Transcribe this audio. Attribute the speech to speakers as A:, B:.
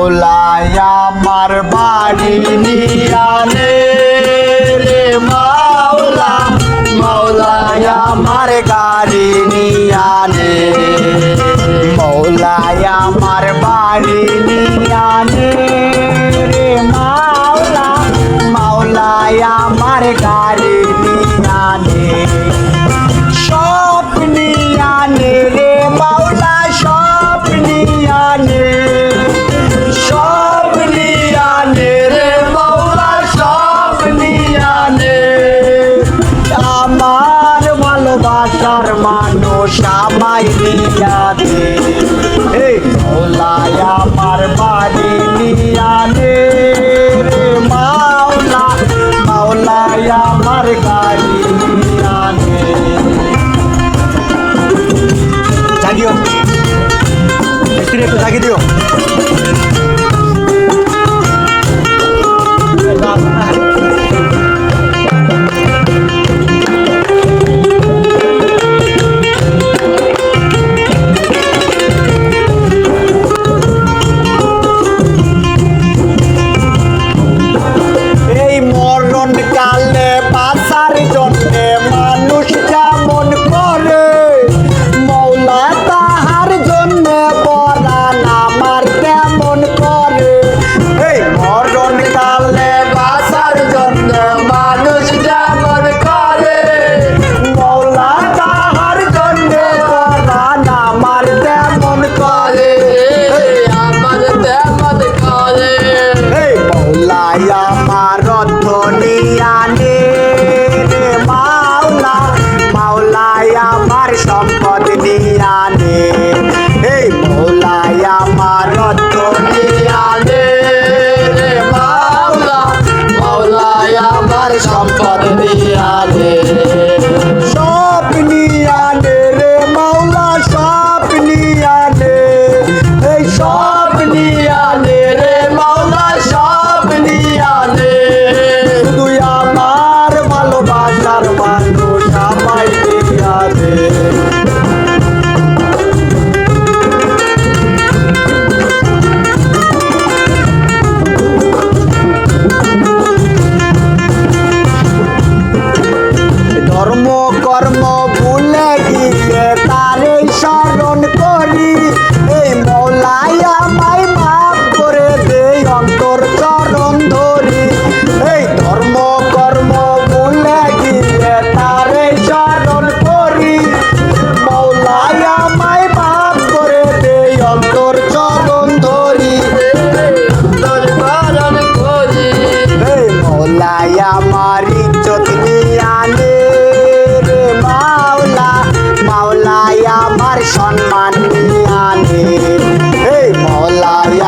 A: মৌলায় আমার বাড়ি নিয়ানে রে মাওলা, মৌলায় আমার গাড়ি নিয়ানে, মৌলায় আমার বাড়ি নিয়ানে রে মাওলা, মৌলায় আমার গাড়ি নিয়ানে, সব নিয়ানে রে মাওলা, সব নিয়ানে, সব নিয়ানে রে মাওলা, সব নিয়ানে, আমার ভালোবাসার মানুষ আমায় নিয়ানে, এই মৌলায় আমার বাড়ি নিয়ানে রে মাওলা, মৌলায় আমার গাড়ি নিয়ানে। জাগিও একটু জাগিয়ে দিও। এই মরণ কালে বাঁচার জন্যে মানুষ যেমন করে, মৌলা তাহার জন্যে পরাণ আমার তেমন করে। এই মরণ কালে বাঁচার জন্যে মানুষ যেমন করে, মৌলা তাহার জন্যে পরাণ আমার তেমন করে, আমার তেমন করে। এই মৌলায় আমার ধনিয়ানে রে মাওলা, মাওলায় আমার সম্পদ নিয়ানে, এই মৌলায় আমার ধনিয়ানে রে মাওলা, মাওলায় আমার সম্পদ নিয়ানে, সব নিয়ানে রে মাওলা, সব নিয়ানে, এই সব নিয়ানে রে মাওলা, সব নিয়ানে, শুধু আমার ভালোবাসার মানুষ আমায় নিয়ানে। ধর্ম কর্ম ভুলে গিয়ে তারে স্মরণ করি, এই মৌলায় আমায় মাফ করে দে অন্তর চরণ ধরি, এই ধর্ম কর্ম ভুলে গিয়ে তারে স্মরণ করি, মৌলায় আমায় মাফ করে দে অন্তর চরণ ধরি, অন্তর চরণ করি, এই মৌলায় আমার ইজ্জত নিয়ানে রে মাওলা, মাওলায় আমার সম্মান নিয়ানে, এই মৌলায়